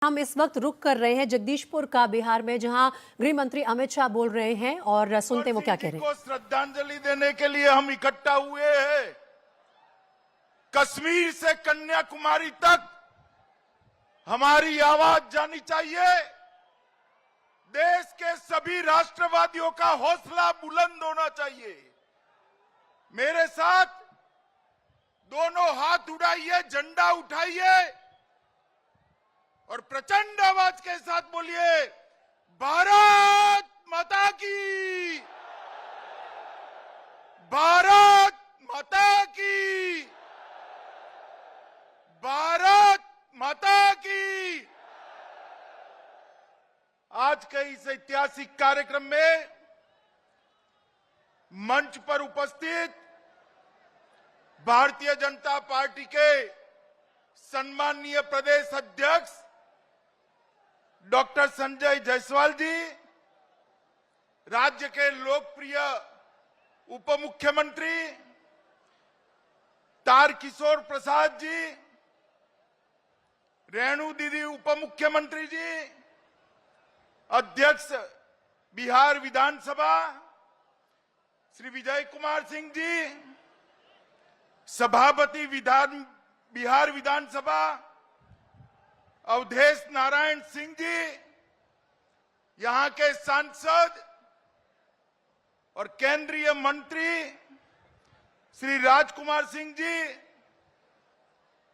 हम इस वक्त रुक कर रहे हैं जगदीशपुर का बिहार में, जहां गृह मंत्री अमित शाह बोल रहे हैं और सुनते हैं वो क्या कह रहे हैं। श्रद्धांजलि देने के लिए हम इकट्ठा हुए हैं। कश्मीर से कन्याकुमारी तक हमारी आवाज जानी चाहिए। देश के सभी राष्ट्रवादियों का हौसला बुलंद होना चाहिए। मेरे साथ दोनों हाथ उठाइए, झंडा उठाइए और प्रचंड आवाज के साथ बोलिए, भारत माता की, भारत माता की, भारत माता की। आज के इस ऐतिहासिक कार्यक्रम में मंच पर उपस्थित भारतीय जनता पार्टी के सम्माननीय प्रदेश अध्यक्ष डॉक्टर संजय जायसवाल जी, राज्य के लोकप्रिय उप मुख्यमंत्री तारकिशोर प्रसाद जी, रेणु दीदी उप मुख्यमंत्री जी, अध्यक्ष बिहार विधानसभा श्री विजय कुमार सिंह जी, सभापति बिहार विधानसभा अवधेश नारायण सिंह जी, यहां के सांसद और केंद्रीय मंत्री श्री राजकुमार सिंह जी,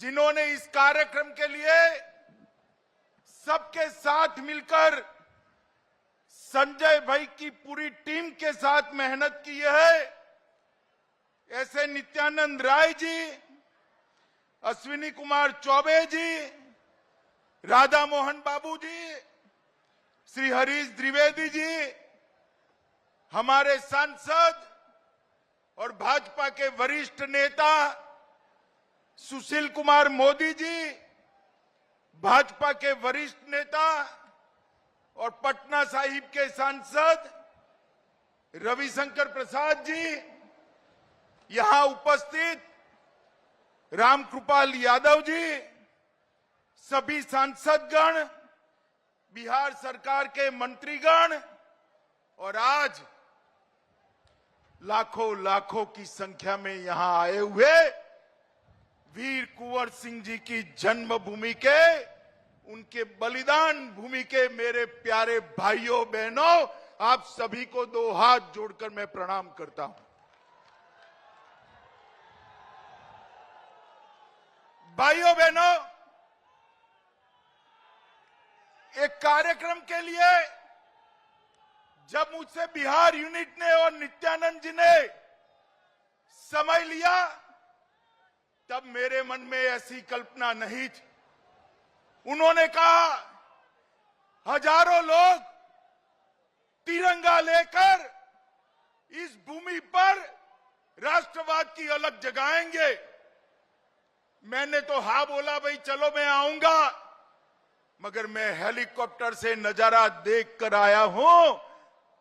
जिन्होंने इस कार्यक्रम के लिए सबके साथ मिलकर संजय भाई की पूरी टीम के साथ मेहनत की है, ऐसे नित्यानंद राय जी, अश्विनी कुमार चौबे जी, राधा मोहन बाबू जी, श्री हरीश द्विवेदी जी, हमारे सांसद और भाजपा के वरिष्ठ नेता सुशील कुमार मोदी जी, भाजपा के वरिष्ठ नेता और पटना साहिब के सांसद रविशंकर प्रसाद जी, यहां उपस्थित रामकृपाल यादव जी, सभी सांसदगण, बिहार सरकार के मंत्रीगण और आज लाखों लाखों की संख्या में यहां आए हुए वीर कुंवर सिंह जी की जन्मभूमि के, उनके बलिदान भूमि के मेरे प्यारे भाइयों बहनों, आप सभी को दो हाथ जोड़कर मैं प्रणाम करता हूं। भाइयों बहनों, एक कार्यक्रम के लिए जब मुझसे बिहार यूनिट ने और नित्यानंद जी ने समय लिया, तब मेरे मन में ऐसी कल्पना नहीं थी। उन्होंने कहा, हजारों लोग तिरंगा लेकर इस भूमि पर राष्ट्रवाद की अलग जगाएंगे। मैंने तो हाँ बोला, भाई चलो मैं आऊंगा, मगर मैं हेलीकॉप्टर से नजारा देख कर आया हूं।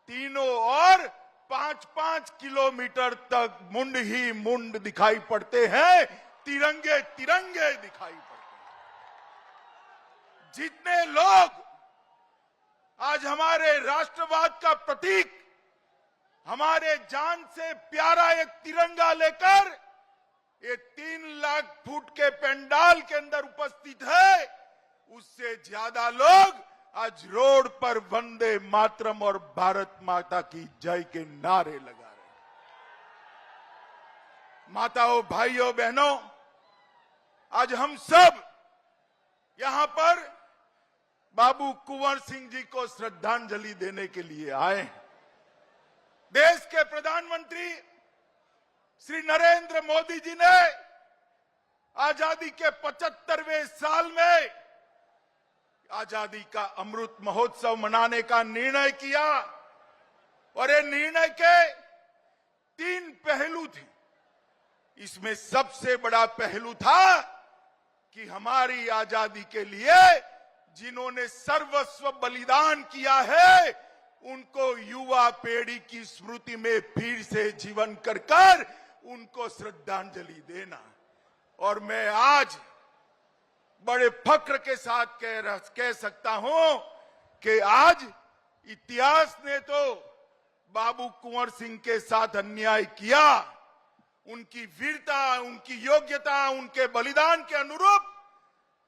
तीनों और 5-5 किलोमीटर तक मुंड ही मुंड दिखाई पड़ते हैं, तिरंगे तिरंगे दिखाई पड़ते हैं। जितने लोग आज हमारे राष्ट्रवाद का प्रतीक, हमारे जान से प्यारा एक तिरंगा लेकर ये 3 लाख फुट के पंडाल के अंदर उपस्थित है, उससे ज्यादा लोग आज रोड पर वंदे मातरम और भारत माता की जय के नारे लगा रहे हैं। माताओं, भाइयों, बहनों, आज हम सब यहां पर बाबू कुंवर सिंह जी को श्रद्धांजलि देने के लिए आए हैं। देश के प्रधानमंत्री श्री नरेंद्र मोदी जी ने आजादी के 75वें साल में आजादी का अमृत महोत्सव मनाने का निर्णय किया और ये निर्णय के 3 पहलू थे। इसमें सबसे बड़ा पहलू था कि हमारी आजादी के लिए जिन्होंने सर्वस्व बलिदान किया है, उनको युवा पीढ़ी की स्मृति में फिर से जीवन कर उनको श्रद्धांजलि देना। और मैं आज बड़े फख्र के साथ कह सकता हूं कि आज इतिहास ने तो बाबू कुंवर सिंह के साथ अन्याय किया। उनकी वीरता, उनकी योग्यता, उनके बलिदान के अनुरूप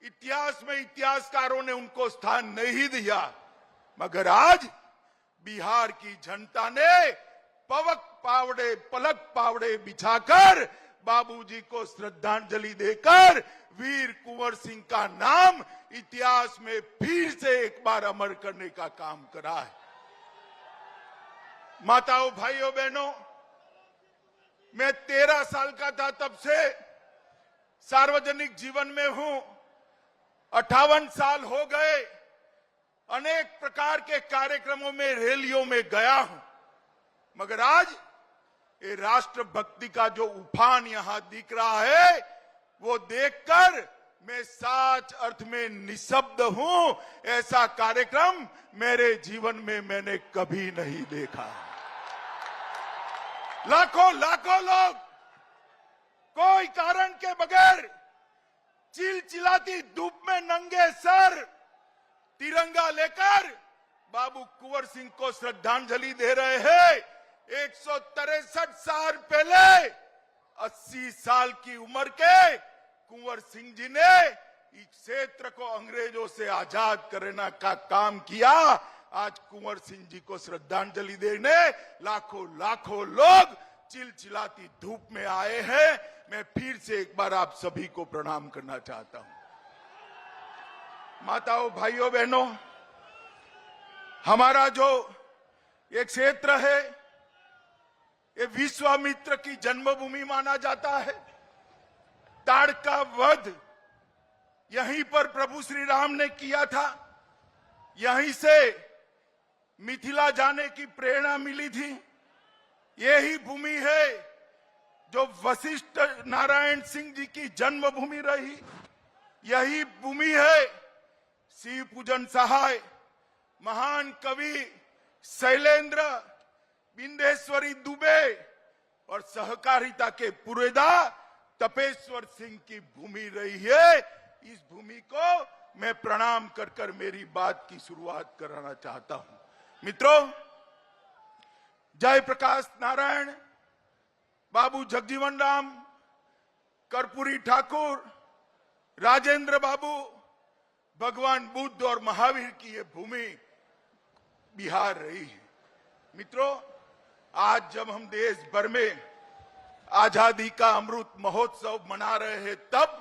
इतिहास में इतिहासकारों ने उनको स्थान नहीं दिया। मगर आज बिहार की जनता ने पलक पावड़े बिछाकर बाबूजी को श्रद्धांजलि देकर वीर कुंवर सिंह का नाम इतिहास में फिर से एक बार अमर करने का काम करा है। माताओं, भाइयों, बहनों, मैं 13 साल का था तब से सार्वजनिक जीवन में हूं। 58 साल हो गए। अनेक प्रकार के कार्यक्रमों में, रैलियों में गया हूं। मगर आज ये राष्ट्रभक्ति का जो उफान यहां दिख रहा है, वो देखकर मैं सच अर्थ में निशब्द हूं। ऐसा कार्यक्रम मेरे जीवन में मैंने कभी नहीं देखा। लाखों लोग कोई कारण के बगैर चिलचिलाती धूप में नंगे सर तिरंगा लेकर बाबू कुंवर सिंह को श्रद्धांजलि दे रहे हैं। 163 साल पहले 80 साल की उम्र के कुंवर सिंह जी ने इस क्षेत्र को अंग्रेजों से आजाद करने का काम किया। आज कुंवर सिंह जी को श्रद्धांजलि देने लाखों लोग चिलचिलाती धूप में आए हैं। मैं फिर से एक बार आप सभी को प्रणाम करना चाहता हूं। माताओं, भाइयों, बहनों, हमारा जो एक क्षेत्र है, ये विश्वामित्र की जन्मभूमि माना जाता है। ताड़का वध यहीं पर प्रभु श्री राम ने किया था। यहीं से मिथिला जाने की प्रेरणा मिली थी। यही भूमि है जो वशिष्ठ नारायण सिंह जी की जन्मभूमि रही। यही भूमि है शिव पूजन सहाय, महान कवि शैलेंद्र, बिंदेश्वरी दुबे और सहकारिता के पुरेदा तपेश्वर सिंह की भूमि रही है। इस भूमि को मैं प्रणाम कर मेरी बात की शुरुआत कराना चाहता हूं। मित्रों, जयप्रकाश नारायण, बाबू जगजीवन राम, कर्पूरी ठाकुर, राजेंद्र बाबू, भगवान बुद्ध और महावीर की ये भूमि बिहार रही है। मित्रों, आज जब हम देश भर में आजादी का अमृत महोत्सव मना रहे हैं, तब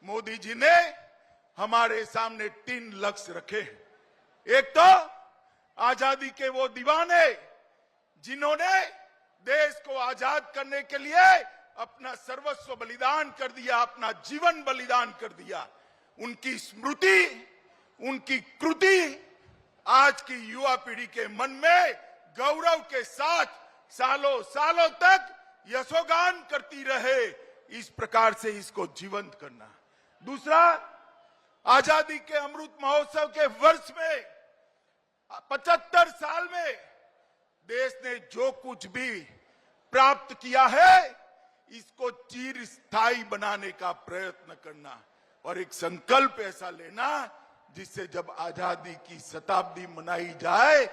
मोदी जी ने हमारे सामने 3 लक्ष्य रखे हैं। एक तो आजादी के वो दीवाने जिन्होंने देश को आजाद करने के लिए अपना सर्वस्व बलिदान कर दिया, अपना जीवन बलिदान कर दिया। उनकी स्मृति, उनकी कृति आज की युवा पीढ़ी के मन में गौरव के साथ सालों तक यशोगान करती रहे। इस प्रकार से इसको जीवंत करना। दूसरा, आजादी के अमृत महोत्सव के वर्ष में 75 साल में देश ने जो कुछ भी प्राप्त किया है, इसको चिरस्थायी बनाने का प्रयत्न करना और एक संकल्प ऐसा लेना जिससे जब आजादी की शताब्दी मनाई जाए,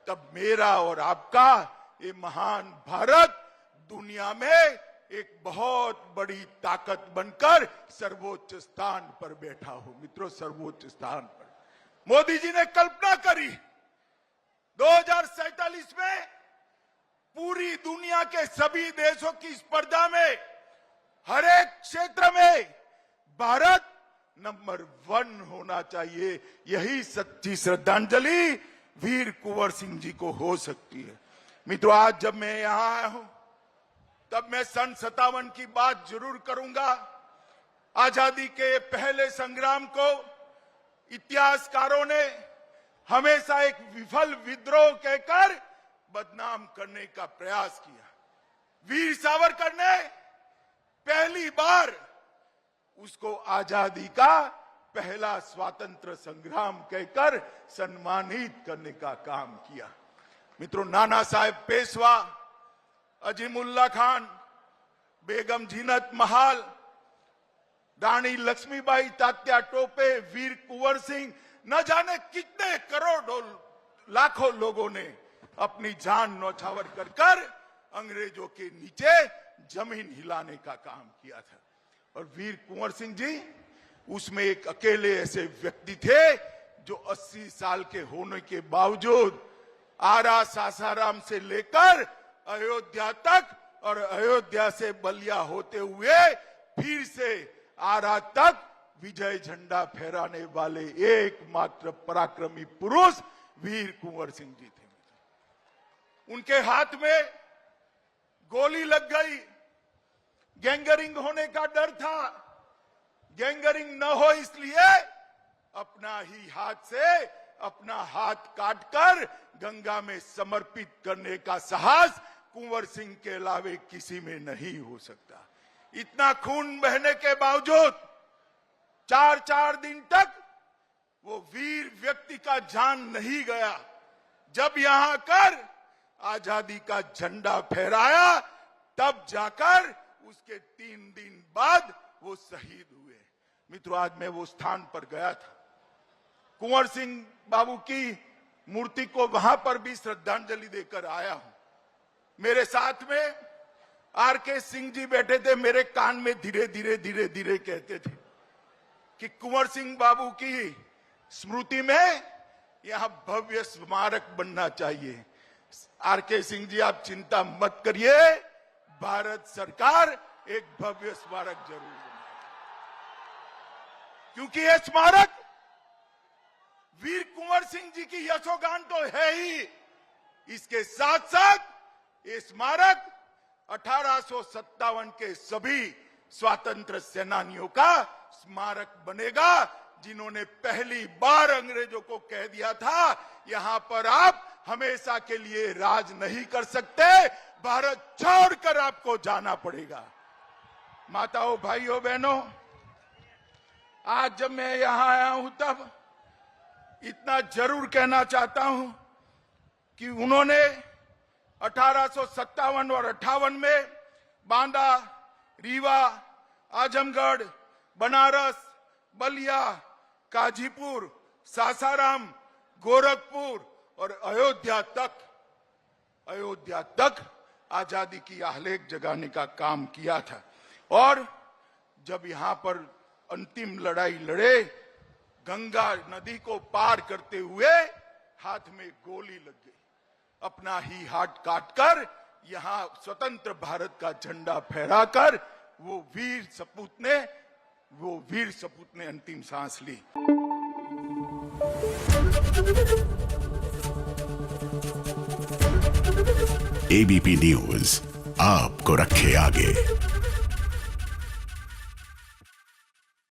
तब मेरा और आपका ये महान भारत दुनिया में एक बहुत बड़ी ताकत बनकर सर्वोच्च स्थान पर बैठा हो। मित्रों, सर्वोच्च स्थान पर मोदी जी ने कल्पना करी 2047 में पूरी दुनिया के सभी देशों की स्पर्धा में हर एक क्षेत्र में भारत नंबर 1 होना चाहिए। यही सच्ची श्रद्धांजलि वीर कुंवर सिंह जी को हो सकती है। मित्रों, आज जब मैं यहां आया हूं, तब मैं सन 57 की बात जरूर करूंगा। आजादी के पहले संग्राम को इतिहासकारों ने हमेशा एक विफल विद्रोह कहकर बदनाम करने का प्रयास किया। वीर सावरकर ने पहली बार उसको आजादी का पहला स्वातंत्र संग्राम कहकर सम्मानित करने का काम किया। मित्रों, नाना साहेब पेशवा, अजीमुल्ला खान, बेगम जीनत महाल, रानी लक्ष्मीबाई, तात्या टोपे, वीर कुंवर सिंह, न जाने कितने करोड़ों लाखों लोगों ने अपनी जान न्यौछावर कर कर अंग्रेजों के नीचे जमीन हिलाने का काम किया था। और वीर कुंवर सिंह जी उसमें एक अकेले ऐसे व्यक्ति थे जो 80 साल के होने के बावजूद आरा सासाराम से लेकर अयोध्या तक और अयोध्या से बलिया होते हुए फिर से आरा तक विजय झंडा फहराने वाले एकमात्र पराक्रमी पुरुष वीर कुंवर सिंह जी थे। उनके हाथ में गोली लग गई, गैंगरिंग होने का डर था। गैंगरिंग न हो इसलिए अपना ही हाथ से अपना हाथ काटकर गंगा में समर्पित करने का साहस कुंवर सिंह के अलावे किसी में नहीं हो सकता। इतना खून बहने के बावजूद 4 दिन तक वो वीर व्यक्ति का जान नहीं गया। जब यहां कर आजादी का झंडा फहराया तब जाकर उसके 3 दिन बाद वो शहीद हुए। मित्रों, आज मैं वो स्थान पर गया था, कुंवर सिंह बाबू की मूर्ति को वहां पर भी श्रद्धांजलि देकर आया हूं। मेरे साथ में आरके सिंह जी बैठे थे, मेरे कान में धीरे धीरे कहते थे कि कुंवर सिंह बाबू की स्मृति में यहां भव्य स्मारक बनना चाहिए। आरके सिंह जी, आप चिंता मत करिए, भारत सरकार एक भव्य स्मारक जरूर बनाएगी, क्योंकि यह स्मारक वीर कुंवर सिंह जी की यशोगान तो है ही, इसके साथ साथ ये स्मारक 1857 के सभी स्वतंत्र सेनानियों का स्मारक बनेगा, जिन्होंने पहली बार अंग्रेजों को कह दिया था यहां पर आप हमेशा के लिए राज नहीं कर सकते, भारत छोड़कर आपको जाना पड़ेगा। माताओं, भाइयों, बहनों, आज जब मैं यहां आया हूं तब इतना जरूर कहना चाहता हूं कि उन्होंने 1857 और 58 में बांदा, रीवा, आजमगढ़, बनारस, बलिया, काजीपुर, सासाराम, गोरखपुर और अयोध्या तक आजादी की आलेख जगाने का काम किया था। और जब यहां पर अंतिम लड़ाई लड़े, गंगा नदी को पार करते हुए हाथ में गोली लग गई, अपना ही हाथ काटकर यहां स्वतंत्र भारत का झंडा फहराकर वो वीर सपूत ने अंतिम सांस ली। एबीपी न्यूज आपको रखे आगे।